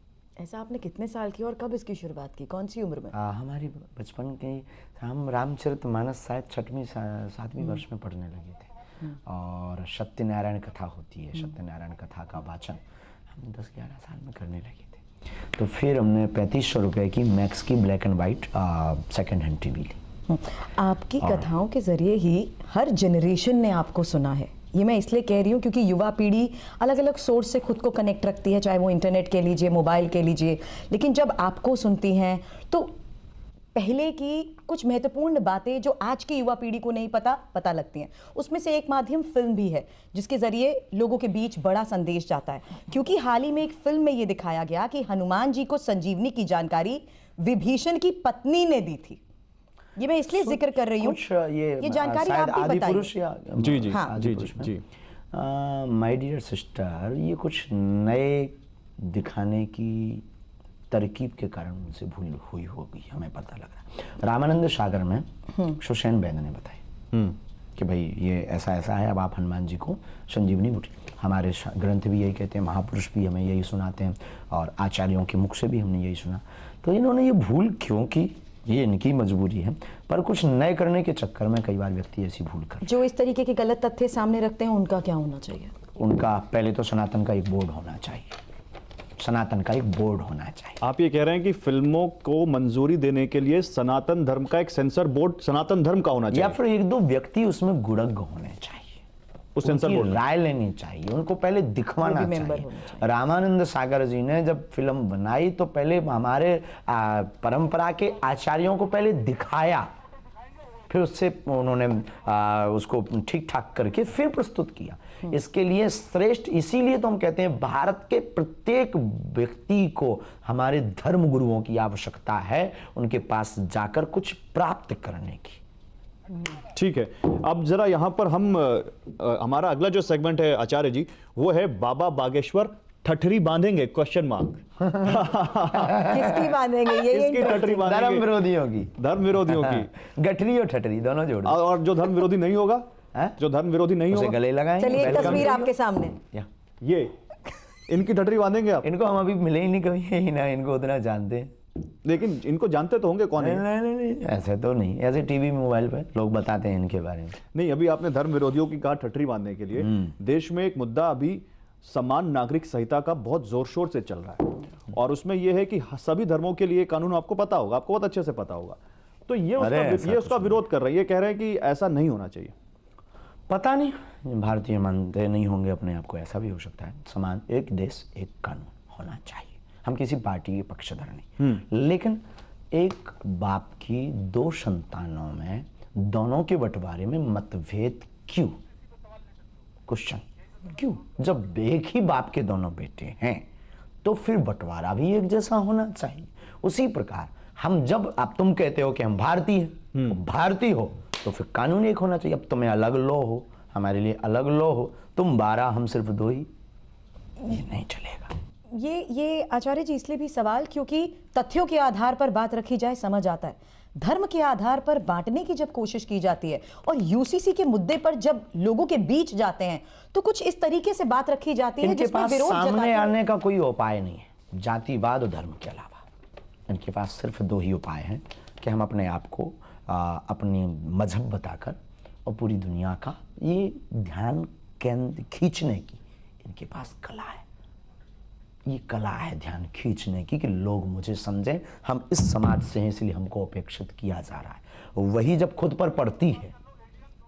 ऐसा आपने कितने साल की और कब इसकी शुरुआत की, कौन सी उम्र में? हमारी बचपन के हम रामचरितमानस शायद 6वीं-7वीं वर्ष में पढ़ने लगे थे, और सत्यनारायण कथा होती है, सत्यनारायण कथा का वाचन हम 10-11 साल में करने लगे थे। तो फिर हमने 3500 रुपये की मैक्स की black and white second hand TV ली। आपकी कथाओं के जरिए ही हर जनरेशन ने आपको सुना है। ये मैं इसलिए कह रही हूँ क्योंकि युवा पीढ़ी अलग अलग सोर्स से खुद को कनेक्ट रखती है, चाहे वो इंटरनेट के लीजिए, मोबाइल के लीजिए, लेकिन जब आपको सुनती हैं तो पहले की कुछ महत्वपूर्ण बातें जो आज की युवा पीढ़ी को नहीं पता लगती हैं। उसमें से एक माध्यम फिल्म भी है जिसके जरिए लोगों के बीच बड़ा संदेश जाता है, क्योंकि हाल ही में एक फिल्म में ये दिखाया गया कि हनुमान जी को संजीवनी की जानकारी विभीषण की पत्नी ने दी थी। ये मैं इसलिए जिक्र कर रही हूँ, कुछ ये जानकारी शायद आप भी आदिपुरुष बताइए। या जी जी हाँ। जी जी जी। माय डियर सिस्टर, ये कुछ नए दिखाने की तरकीब के कारण उनसे भूल हुई होगी, हमें पता लग रहा है। रामानंद सागर में सुषेण वैद्य ने बताई कि भाई ये ऐसा ऐसा है, अब आप हनुमान जी को संजीवनी बूटी। हमारे ग्रंथ भी यही कहते हैं, महापुरुष भी हमें यही सुनाते हैं, और आचार्यों के मुख से भी हमने यही सुना। तो इन्होंने ये भूल क्यों की, ये इनकी मजबूरी है, पर कुछ नए करने के चक्कर में कई बार व्यक्ति ऐसी भूल कर, जो इस तरीके के गलत तथ्य सामने रखते हैं, उनका क्या होना चाहिए? उनका पहले तो सनातन का एक बोर्ड होना चाहिए, सनातन का एक बोर्ड होना चाहिए। आप ये कह रहे हैं कि फिल्मों को मंजूरी देने के लिए सनातन धर्म का एक सेंसर बोर्ड सनातन धर्म का होना या चाहिए, फिर 1-2 व्यक्ति उसमें गुणज्ञ होने चाहिए, उस सेंसर उनकी बोर्ड में। राय लेनी चाहिए, उनको पहले दिखवाना वो भी मेंबर चाहिए। होने चाहिए। रामानंद सागर जी ने जब फिल्म बनाई तो पहले हमारे परंपरा के आचार्यों को पहले दिखाया, फिर उससे उन्होंने उसको ठीक ठाक करके फिर प्रस्तुत किया। इसके लिए श्रेष्ठ, इसीलिए तो हम कहते हैं भारत के प्रत्येक व्यक्ति को हमारे धर्म गुरुओं की आवश्यकता है, उनके पास जाकर कुछ प्राप्त करने की। ठीक है, अब जरा यहाँ पर हम हमारा अगला जो सेगमेंट है आचार्य जी, वो है बाबा बागेश्वर ठठरी बांधेंगे क्वेश्चन मार्क। किसकी बांधेंगे ये किसकी ठठरी धर्म बांधेंगे? विरोधियों की, धर्म विरोधियों की। गठरी और ठठरी दोनों जोड़ दो। और जो धर्म विरोधी नहीं होगा, जो धर्म विरोधी नहीं उसे होगा, गले लगाएंगे। चलिए एक welcome तस्वीर करिए। आपके सामने। या, ये इनकी ठठरी बांधेंगे आप। इनको हम अभी मिले ही नहीं कभी, ही ना इनको उतना जानते हैं। लेकिन इनको जानते तो होंगे कौन है? नहीं, ऐसे तो नहीं, ऐसे टीवी मोबाइल पे लोग बताते हैं इनके बारे में। नहीं, अभी आपने धर्म विरोधियों की कहा ठठरी बांधने के लिए। देश में एक मुद्दा अभी समान नागरिक संहिता का बहुत जोर शोर से चल रहा है, और उसमें यह है कि सभी धर्मों के लिए कानून आपको पता होगा, आपको बहुत अच्छे से पता होगा, तो ये उसका विरोध कर रहे हैं, ये कह रहे हैं कि ऐसा नहीं होना चाहिए। पता नहीं, भारतीय मानते नहीं होंगे अपने आप को, ऐसा भी हो सकता है। समान, एक देश एक कानून होना चाहिए। हम किसी पार्टी के पक्षधर नहीं, लेकिन एक बाप की 2 संतानों में दोनों के बंटवारे में मतभेद क्यों? क्वेश्चन क्यों? जब एक ही बाप के दोनों बेटे हैं तो फिर बंटवारा भी एक जैसा होना चाहिए। उसी प्रकार हम, जब आप तुम कहते हो कि हम भारतीय हैं, तो भारतीय हो तो फिर कानून एक होना चाहिए। अब तुम्हें अलग लॉ हो, हमारे लिए अलग लॉ हो, तुम 12 हम सिर्फ 2 ही, ये नहीं चलेगा। ये आचार्य जी इसलिए भी सवाल, क्योंकि तथ्यों के आधार पर बात रखी जाए समझ आता है, धर्म के आधार पर बांटने की जब कोशिश की जाती है और यूसीसी के मुद्दे पर जब लोगों के बीच जाते हैं तो कुछ इस तरीके से बात रखी जाती है इनके जिसमें पास विरोध सामने जताते हैं। आने का कोई उपाय नहीं है जातिवाद और धर्म के अलावा। इनके पास सिर्फ 2 ही उपाय हैं कि हम अपने आप को अपनी मजहब बताकर और पूरी दुनिया का ये ध्यान खींचने की इनके पास कला है। ये कला है ध्यान खींचने की, कि लोग मुझे समझें, हम इस समाज से हैं इसलिए हमको अपेक्षित किया जा रहा है। वही जब खुद पर पड़ती है।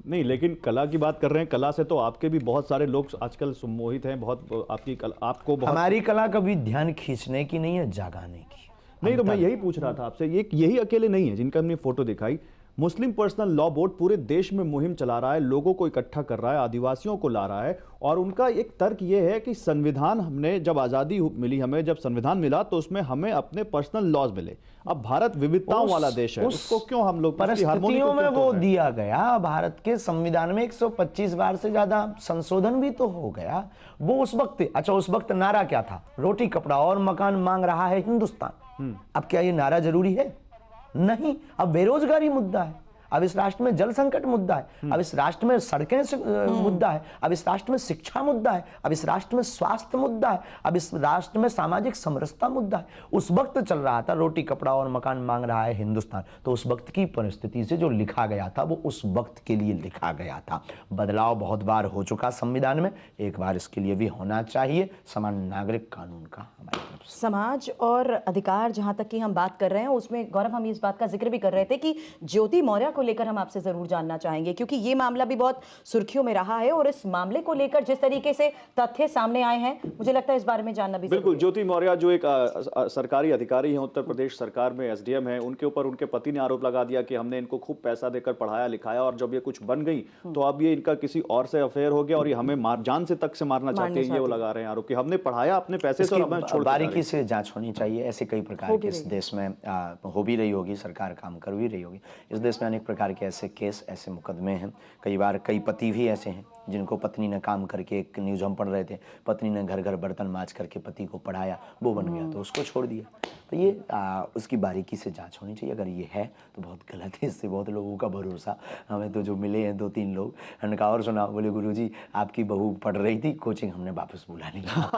नहीं, लेकिन कला की बात कर रहे हैं, कला से तो आपके भी बहुत सारे लोग आजकल सम्मोहित हैं, बहुत आपकी कला, आपको बहुत। हमारी कला कभी ध्यान खींचने की नहीं है, जगाने की। नहीं, तो मैं यही पूछ रहा था आपसे, ये यही अकेले नहीं है जिनका हमने फोटो दिखाई, मुस्लिम पर्सनल लॉ बोर्ड पूरे देश में मुहिम चला रहा है, लोगों को इकट्ठा कर रहा है, आदिवासियों को ला रहा है, और उनका एक तर्क ये है कि संविधान, हमने जब आज़ादी मिली, हमें जब संविधान मिला तो उसमें हमें अपने पर्सनल लॉज मिले। अब भारत विविधताओं वाला देश है, उसको क्यों हम लोग परिस्थितियों में वो दिया गया। भारत के संविधान में 125 बार से ज्यादा संशोधन भी तो हो गया। वो उस वक्त, अच्छा उस वक्त नारा क्या था? रोटी कपड़ा और मकान मांग रहा है हिंदुस्तान। अब क्या ये नारा जरूरी है? नहीं। अब बेरोजगारी मुद्दा है, अब इस राष्ट्र में जल संकट मुद्दा है, अब इस राष्ट्र में सड़कें मुद्दा है, अब इस राष्ट्र में शिक्षा मुद्दा है, अब इस राष्ट्र में स्वास्थ्य मुद्दा है, अब इस राष्ट्र में सामाजिक समरसता मुद्दा है। उस वक्त चल रहा था रोटी कपड़ा और मकान मांग रहा है हिंदुस्तान। तो उस वक्त की परिस्थिति से जो लिखा गया था वो उस वक्त के लिए लिखा गया था। बदलाव बहुत बार हो चुका संविधान में, एक बार इसके लिए भी होना चाहिए समान नागरिक कानून का हमारी तरफ से। समाज और अधिकार जहां तक की हम बात कर रहे हैं उसमें गौरव, हम इस बात का जिक्र भी कर रहे थे कि ज्योति मौर्य को लेकर हम आपसे जरूर जानना चाहेंगे, क्योंकि ये मामला भी बहुत सुर्खियों में रहा है और इस मामले को लेकर जिस तरीके से तथ्य सामने आए हैं, मुझे लगता है इस बारे में जानना भी बिल्कुल। ज्योति मौर्य जो एक सरकारी अधिकारी हैं उत्तर प्रदेश सरकार में, एसडीएम है, उनके ऊपर उनके पति ने आरोप लगा दिया कि हमने इनको खूब पैसा देकर पढ़ाया लिखाया और जब ये कुछ बन गई तो अब ये इनका किसी और से अफेयर हो गया और ये हमें जान से तक से मारना चाहते हैं। ये वो लगा रहे हैं आरोप कि हमने पढ़ाया अपने पैसे से और हमें छोड़। बारीकी से जांच होनी चाहिए। ऐसे कई प्रकार के इस देश में हो भी रही होगी, सरकार काम कर भी रही होगी। इस देश में अनेक प्रकार के ऐसे केस, ऐसे मुकदमे हैं। कई बार कई पति भी ऐसे हैं जिनको पत्नी ने काम करके, एक न्यूज़ हम पढ़ रहे थे, पत्नी ने घर घर बर्तन मांज करके पति को पढ़ाया, वो बन गया तो उसको छोड़ दिया। तो ये उसकी बारीकी से जांच होनी चाहिए। अगर ये है तो बहुत गलत है, इससे बहुत लोगों का भरोसा, हमें तो जो मिले हैं 2-3 लोग, हमने कहा और सुना, बोले गुरुजी आपकी बहू पढ़ रही थी, कोचिंग हमने वापस बुला लिया।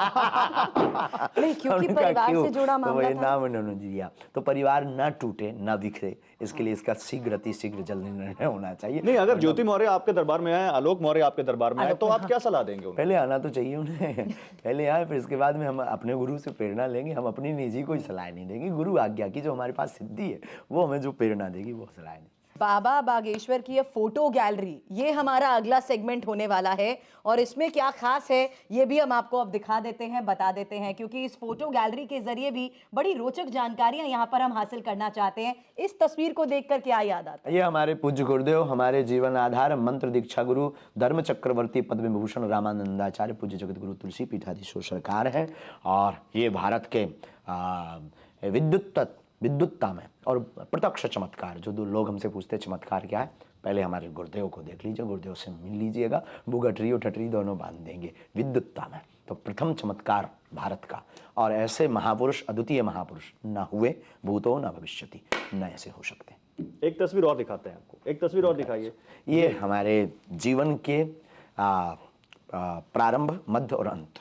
नहीं, क्योंकि परिवार से जुड़ा मामला था। नाम उन्होंने दिया तो परिवार ना टूटे ना बिखरे, इसके लिए इसका शीघ्र अतिशीघ्र जल्दी निर्णय होना चाहिए। नहीं, अगर ज्योति मौर्य आपके दरबार में आए, आलोक मौर्य आपके दरबार में आए, तो आप क्या सलाह देंगे उन्हें? पहले आना तो चाहिए उन्हें, पहले आए, फिर इसके बाद में हम अपने गुरु से प्रेरणा लेंगे। हम अपनी निजी कोई सलाह नहीं देंगे, गुरु आज्ञा की जो हमारे पास सिद्धि है वो हमें जो प्रेरणा देगी वो सलाह देगी। बाबा बागेश्वर की ये फोटो गैलरी, ये हमारा अगला सेगमेंट होने वाला है और इसमें क्या खास है ये भी हम आपको अब दिखा देते हैं, बता देते हैं, क्योंकि इस फोटो गैलरी के जरिए भी बड़ी रोचक जानकारियां यहाँ पर हम हासिल करना चाहते हैं। इस तस्वीर को देखकर क्या याद आता है? ये हमारे पूज्य गुरुदेव, हमारे जीवन आधार, मंत्र दीक्षा गुरु, धर्म चक्रवर्ती, पद्म विभूषण रामानंदाचार्य पूज्य जगत गुरु तुलसी पीठाधीश्वर सरकार है। और ये भारत के विद्युत्ता में और प्रत्यक्ष चमत्कार, जो 2 लोग हमसे पूछते हैं चमत्कार क्या है, पहले हमारे गुरुदेव को देख लीजिए, गुरुदेव से मिल लीजिएगा, वो गठरी और ठठरी दोनों बांध देंगे विद्युत्ता में। तो प्रथम चमत्कार भारत का, और ऐसे महापुरुष, अद्वितीय महापुरुष न हुए भूतो न भविष्यति, न ऐसे हो सकते। एक तस्वीर और दिखाते हैं आपको, एक तस्वीर और दिखाइए। ये हमारे जीवन के प्रारंभ, मध्य और अंत,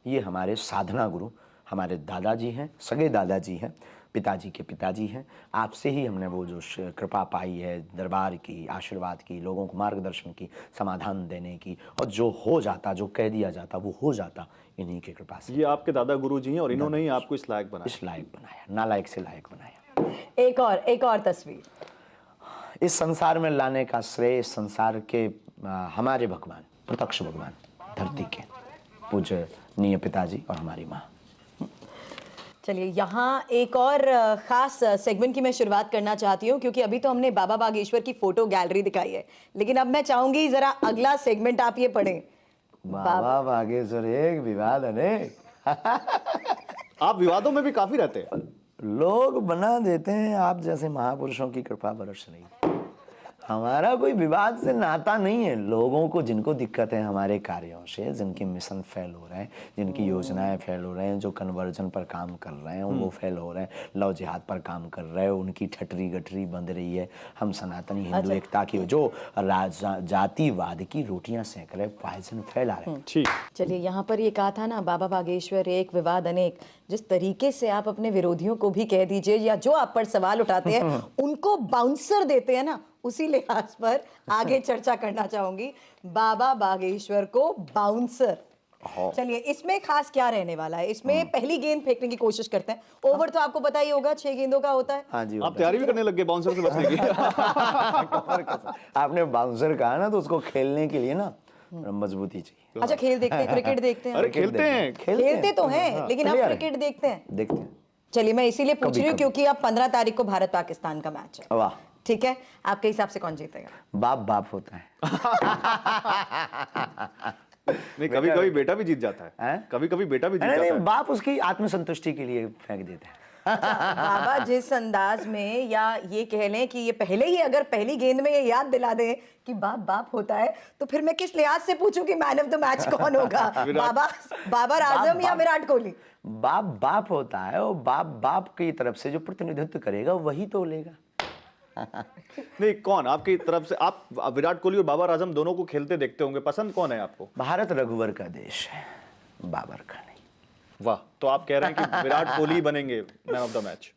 ये हमारे साधना गुरु, हमारे दादाजी हैं, सगे दादाजी हैं, पिताजी के पिताजी हैं। आपसे ही हमने वो जो कृपा पाई है, दरबार की, आशीर्वाद की, लोगों को मार्गदर्शन की, समाधान देने की, और जो हो जाता, जो कह दिया जाता वो हो जाता, इन्हीं की कृपा से। ये आपके दादा गुरु जी हैं और इन्होंने ही आपको इस लायक बनाया। इस लायक बनाया, नालायक से लायक बनाया। एक और तस्वीर इस संसार में लाने का श्रेय संसार के हमारे भगवान, प्रत्यक्ष भगवान, धरती के पूजनीय पिताजी और हमारी माँ। चलिए, यहाँ एक और खास सेगमेंट की मैं शुरुआत करना चाहती हूँ, क्योंकि अभी तो हमने बाबा बागेश्वर की फोटो गैलरी दिखाई है, लेकिन अब मैं चाहूंगी जरा अगला सेगमेंट आप ये पढ़ें। बाबा बागेश्वर एक, विवाद अनेक। आप विवादों में भी काफी रहते हैं। लोग बना देते हैं, आप जैसे महापुरुषों की कृपा बरस रही। हमारा कोई विवाद से नाता नहीं है। लोगों को जिनको दिक्कत है हमारे कार्यों से, जिनके मिशन फेल हो रहे हैं, जिनकी योजनाएं फेल हो रहे हैं, जो कन्वर्जन पर काम कर रहे हैं वो फेल हो रहे हैं, लव जिहाद पर काम कर रहे हैं, उनकी ठटरी गठरी बंध रही है। हम सनातनी हिंदू एकता की जो जातिवाद की रोटियां सेक रहे, पॉइजन फैला रहे हैं। ठीक, चलिए, यहाँ पर ये कहा था ना, बाबा बागेश्वर एक, विवाद अनेक। जिस तरीके से आप अपने विरोधियों को भी कह दीजिए, या जो आप पर सवाल उठाते हैं उनको बाउंसर देते हैं ना, उसी लिहाज पर आगे चर्चा करना चाहूंगी। बाबा बागेश्वर को बाउंसर, चलिए इसमें खास क्या रहने वाला है? इसमें पहली गेंद फेंकने की कोशिश करते हैं। ओवर तो आपको पता ही होगा 6 गेंदों का होता है। हाँ जी, आप तैयारी भी करने लग गए बाउंसर से बचने की। आपने बाउंसर कहा ना, तो उसको खेलने के लिए ना मजबूती चाहिए। अच्छा, खेल देखते हैं, क्रिकेट देखते हैं। अरे खेलते तो हैं, लेकिन आप क्रिकेट देखते हैं? देखते हैं। चलिए, मैं इसीलिए पूछ रही हूँ क्योंकि अब 15 तारीख को भारत पाकिस्तान का मैच है। वाह, ठीक है, आपके हिसाब से कौन जीतेगा? बाप बाप होता है। नहीं, कभी कभी बेटा भी जीत जाता है, हैं? कभी कभी बेटा भी जीत नहीं जाता नहीं, है। बाप उसकी आत्मसंतुष्टि के लिए फेंक देता है। बाबा जिस अंदाज में, या ये कह लें कि ये पहले ही अगर पहली गेंद में ये याद दिला दे कि बाप बाप होता है, तो फिर मैं किस लिहाज से पूछूं कि मैन ऑफ द मैच कौन होगा? बाबा, बाबर आजम या बाप। विराट कोहली? बाप बाप होता है, और बाप बाप की तरफ से जो प्रतिनिधित्व करेगा वही तो लेगा। नहीं, कौन आपकी तरफ से? आप विराट कोहली और बाबर आजम दोनों को खेलते देखते होंगे, पसंद कौन है आपको? भारत रघुवर का देश है, बाबर का नहीं। वाह, तो आप कह रहे हैं कि विराट कोहली बनेंगे मैन ऑफ द मैच?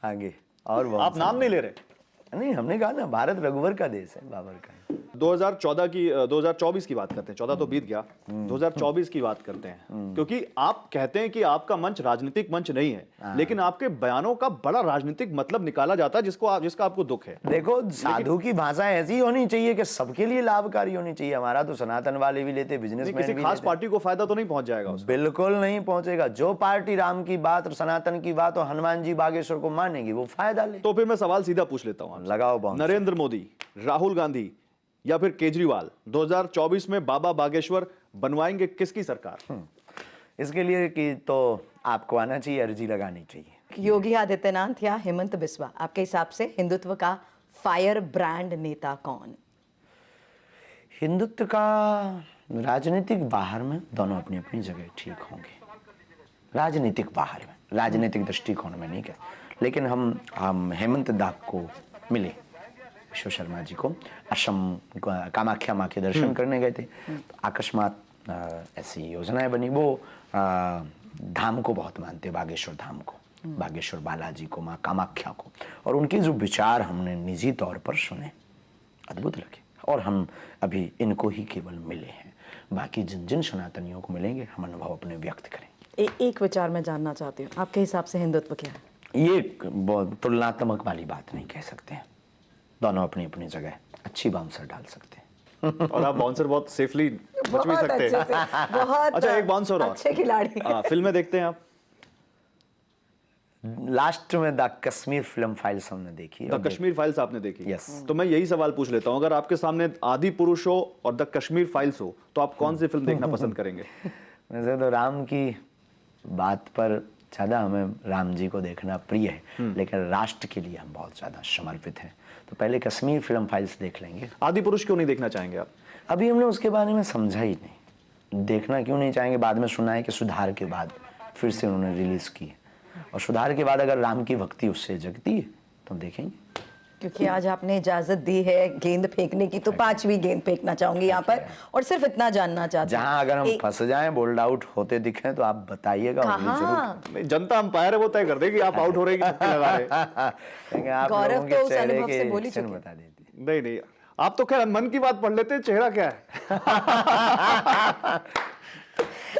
आगे और बहुत आप नाम नहीं ले रहे? नहीं, हमने कहा ना भारत रघुवर का देश है, बाबर का नहीं। 2024 की बात करते हैं, 14 तो बीत गया, 2024 की बात करते हैं, क्योंकि आप कहते हैं कि आपका मंच राजनीतिक मंच नहीं है, लेकिन आपके बयानों का बड़ा राजनीतिक मतलब निकाला जाता है, जिसका आपको दुख है। देखो, साधु की भाषा ऐसी होनी चाहिए कि सबके लिए लाभकारी होनी चाहिए। हमारा तो सनातन वाले भी लेते, बिजनेसमैन किसी भी खास लेते। पार्टी को फायदा तो नहीं पहुंच जाएगा उससे? बिल्कुल नहीं पहुंचेगा। जो पार्टी राम की बात और सनातन की बात और हनुमान जी बागेश्वर को मानेगी वो फायदा ले। तो फिर मैं सवाल सीधा पूछ लेता हूं आपसे। लगाओ बाउंस। नरेंद्र मोदी, राहुल गांधी या फिर केजरीवाल 2024 में बाबा बागेश्वर बनवाएंगे किसकी सरकार? इसके लिए कि तो आपको आना चाहिए, अर्जी लगानी चाहिए। योगी आदित्यनाथ या हेमंत बिस्वा? आपके हिसाब से हिंदुत्व का फायर ब्रांड नेता कौन? हिंदुत्व का राजनीतिक बाहर में दोनों अपनी अपनी जगह ठीक होंगे। राजनीतिक बाहर में, राजनीतिक दृष्टिकोण में नहीं कह, लेकिन हम हेमंत दाग को मिले, विश्व शर्मा जी को, असम कामाख्या माँ के दर्शन करने गए थे, तो अकस्मात ऐसी योजनाएं बनी। वो धाम को बहुत मानते, बागेश्वर धाम को, बागेश्वर बालाजी को, माँ कामाख्या को, और उनके जो विचार हमने निजी तौर पर सुने, अद्भुत लगे। और हम अभी इनको ही केवल मिले हैं, बाकी जिन जिन सनातनियों को मिलेंगे हम अनुभव अपने व्यक्त करेंगे। एक विचार मैं जानना चाहती हूँ, आपके हिसाब से हिंदुत्व क्या है? ये तुलनात्मक वाली बात नहीं कह सकते हैं, दोनों अपनी अपनी जगह अच्छी बाउंसर डाल सकते हैं। और आप बाउंसर बहुत सेफली बच भी बहुत सकते अच्छे हैं। से, बहुत अच्छा, एक बाउंसर और। अच्छे खिलाड़ी। फिल्में देखते हैं आप? लास्ट में द कश्मीर फिल्म फाइल्स हमने देखी। द कश्मीर फाइल्स आपने देखी? Yes. तो मैं यही सवाल पूछ लेता हूं, अगर आपके सामने आदि पुरुष हो और द कश्मीर फाइल्स हो, तो आप कौन सी फिल्म देखना पसंद करेंगे? वैसे तो राम की बात पर ज़्यादा हमें राम जी को देखना प्रिय है, लेकिन राष्ट्र के लिए हम बहुत ज़्यादा समर्पित हैं, तो पहले कश्मीर फिल्म फाइल्स देख लेंगे। आदि पुरुष क्यों नहीं देखना चाहेंगे आप? अभी हमने उसके बारे में समझा ही नहीं। देखना क्यों नहीं चाहेंगे? बाद में सुना है कि सुधार के बाद फिर से उन्होंने रिलीज की है, और सुधार के बाद अगर राम की भक्ति उससे जगती है तो हम देखेंगे। क्योंकि आज आपने इजाजत दी है गेंद फेंकने की, तो 5वीं गेंद फेंकना चाहूंगी यहाँ पर, और सिर्फ इतना जानना चाहती हूँ, जहां अगर हम फंस जाएं, बोल्ड आउट होते दिखें, तो आप बताइएगा, उंगली जरूर। नहीं, जनता अंपायर है, वो तय कर देगी आप आउट हो रहे हैं कि छक्के लगा रहे हैं। लेकिन आप गौरव लोगों के तो उस चेहरे अनुभव से के बोल ही एक्शन चुके। बता देती। नहीं नहीं, आप तो खैर मन की बात पढ़ लेते हैं, चेहरा क्या है?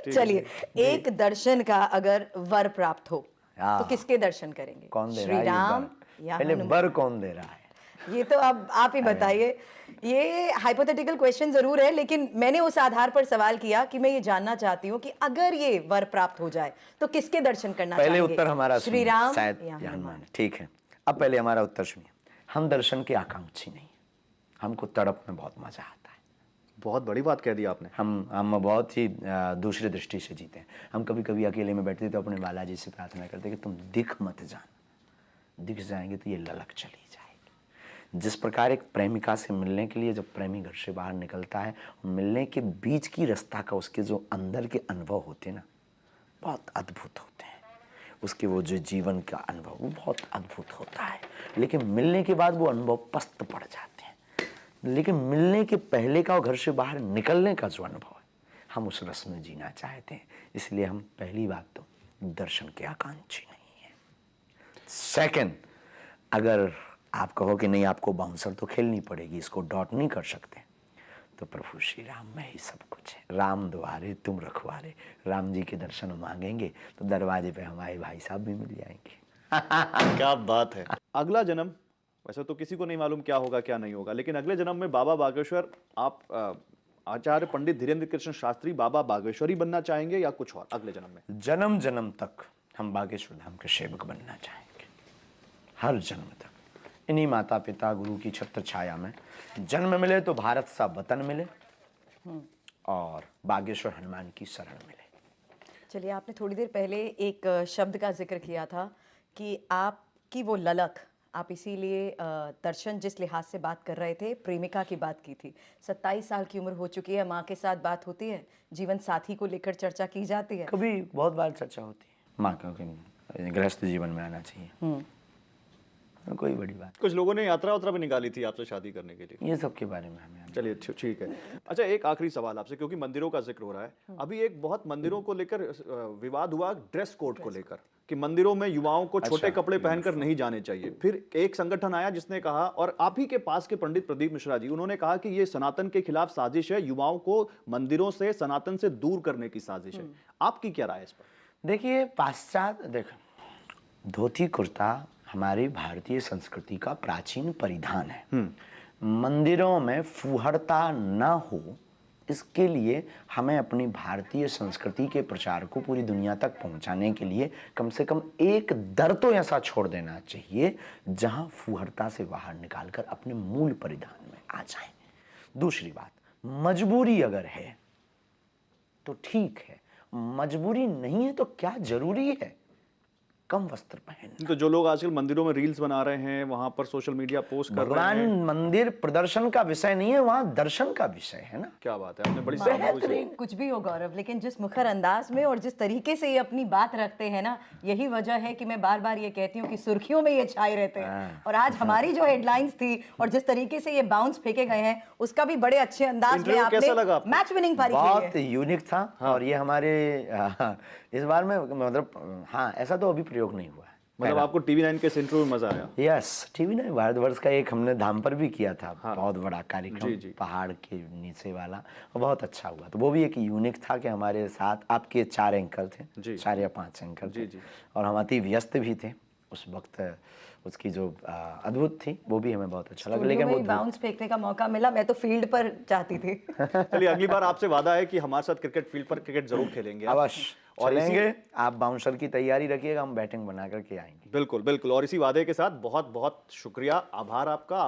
चलिए, एक दर्शन का अगर वर प्राप्त हो तो किसके दर्शन करेंगे? कौन दे श्री रहा है ये राम वर? या पहले हनुमान? वर कौन दे रहा है? ये तो अब आप ही बताइए। ये हाइपोथेटिकल क्वेश्चन जरूर है, लेकिन मैंने उस आधार पर सवाल किया कि मैं ये जानना चाहती हूँ कि अगर ये वर प्राप्त हो जाए तो किसके दर्शन करना पहले चाहेंगे? उत्तर हमारा श्री सुनिए, राम शायद या या हनुमान? हनुमान। ठीक है, अब पहले हमारा उत्तर सुनिए। हम दर्शन के आकांक्षी नहीं, हमको तड़प में बहुत मजा आता है। बहुत बड़ी बात कह दी आपने। हम बहुत ही दूसरी दृष्टि से जीते हैं। हम कभी कभी अकेले में बैठते तो अपने बालाजी से प्रार्थना करते कि तुम दिख मत जाना, दिख जाएंगे तो ये ललक चली जाएगी। जिस प्रकार एक प्रेमिका से मिलने के लिए जब प्रेमी घर से बाहर निकलता है, मिलने के बीच की रास्ता का उसके जो अंदर के अनुभव होते हैं ना, बहुत अद्भुत होते हैं। उसके वो जो जीवन का अनुभव वो बहुत अद्भुत होता है, लेकिन मिलने के बाद वो अनुभव पस्त पड़ जाते हैं। लेकिन मिलने के पहले का और घर से बाहर निकलने का जो अनुभव है, हम उस रस में जीना चाहते हैं। इसलिए हम पहली बात तो दर्शन के आकांक्षी नहीं है। सेकंड, अगर आप कहो कि नहीं आपको बाउंसर तो खेलनी पड़ेगी, इसको डॉट नहीं कर सकते, तो प्रभु श्री राम में ही सब कुछ है। राम द्वारे तुम रखवारे, राम जी के दर्शन मांगेंगे तो दरवाजे पे हमारे भाई साहब भी मिल जाएंगे। क्या बात है। अगला जन्म, वैसे तो किसी को नहीं मालूम क्या होगा क्या नहीं होगा, लेकिन अगले जन्म में बाबा बागेश्वर, आप आचार्य पंडित धीरेन्द्र कृष्ण शास्त्री बाबा बागेश्वरी बनना चाहेंगे या कुछ और अगले जन्म में? जन्म जन्म तक हम बागेश्वर धाम के सेवक बनना चाहेंगे, हर जन्म तक। इन्हीं माता पिता गुरु की छत्र छाया में जन्म मिले तो भारत सा वतन मिले और बागेश्वर हनुमान की शरण मिले। चलिए, आपने थोड़ी देर पहले एक शब्द का जिक्र किया था कि आपकी वो ललक, आप इसीलिए दर्शन जिस लिहाज से बात कर रहे थे, प्रेमिका की बात की थी। 27 साल की उम्र हो चुकी है, माँ के साथ बात होती है, जीवन साथी को लेकर चर्चा की जाती है? कभी बहुत बार चर्चा होती है माँ, क्योंकि गृहस्थ जीवन में आना चाहिए, कोई बड़ी बात। कुछ लोगों ने यात्रा वात्रा भी निकाली थी आपसे शादी करने के लिए, ये सब के बारे में हमें चलिए ठीक है। अच्छा, एक आखिरी सवाल आपसे, क्योंकि मंदिरों का जिक्र हो रहा है, अभी एक बहुत मंदिरों को लेकर विवाद हुआ ड्रेस कोड को लेकर कि मंदिरों में युवाओं को छोटे कपड़े पहनकर नहीं जाने चाहिए। फिर एक संगठन आया जिसने कहा, और आप ही के पास के पंडित प्रदीप मिश्रा जी, उन्होंने कहा कि ये सनातन के खिलाफ साजिश है, युवाओं को मंदिरों से, सनातन से दूर करने की साजिश है। आपकी क्या राय है इस पर? देखिए, पाश्चात्य देखो, धोती कुर्ता हमारी भारतीय संस्कृति का प्राचीन परिधान है। मंदिरों में फुहड़ता ना हो, इसके लिए हमें अपनी भारतीय संस्कृति के प्रचार को पूरी दुनिया तक पहुंचाने के लिए कम से कम एक दर तो ऐसा छोड़ देना चाहिए जहां फुहड़ता से बाहर निकालकर अपने मूल परिधान में आ जाएं। दूसरी बात, मजबूरी अगर है तो ठीक है, मजबूरी नहीं है तो क्या जरूरी है कम वस्त्र पहनना? तो जो लोग आजकल मंदिरों में रील्स बना रहे हैं, वहां पर सोशल मीडिया पोस्ट कर रहे भगवान हैं, मंदिर प्रदर्शन का विषय नहीं है, वहां दर्शन का विषय है ना। क्या बात है, आपने बड़ी सावधानी से। कुछ भी हो गौरव, लेकिन जिस मुखर अंदाज में और जिस तरीके से ये अपनी बात रखते हैं ना, यही वजह है कि मैं बार बार ये कहती हूँ कि सुर्खियों में ये छाए रहते हैं। और आज हमारी जो हेडलाइंस थी और जिस तरीके से ये बाउंस फेंके गए हैं, उसका भी बड़े अच्छे अंदाज में इंटरव्यू कैसा लगा आपने आपको? मैच विनिंग पारी खेली बहुत है। यूनिक था। और ये हमारे इस बार में मतलब हाँ, ऐसा तो अभी प्रयोग नहीं हुआ है। मतलब आपको टीवी 9 के इस इंटरव्यू में मजा आया? यस, टीवी ने भारतवर्ष का एक हमने धाम पर भी किया था, बहुत बड़ा कार्यक्रम, जी, जी। पहाड़ के नीचे वाला, और बहुत अच्छा हुआ। तो वो भी एक यूनिक था कि हमारे साथ आपके 4 एंकर थे, जी। 4 या 5 एंकर थे, जी। और हम अति व्यस्त भी थे उस वक्त। उसकी जो अद्भुत थी वो भी हमें बहुत अच्छा लगा, लेकिन वो बाउंस फेंकने का मौका मिला, मैं तो फील्ड पर चाहती थी। चलिए, अगली बार आपसे वादा है कि हमारे साथ क्रिकेट फील्ड पर क्रिकेट जरूर खेलेंगे आप। अवश्य और चलेंगे। आप बाउंसर की तैयारी रखिएगा, हम बैटिंग बना करके आएंगे। बिल्कुल बिल्कुल, और इसी वादे के साथ बहुत बहुत शुक्रिया, आभार आपका।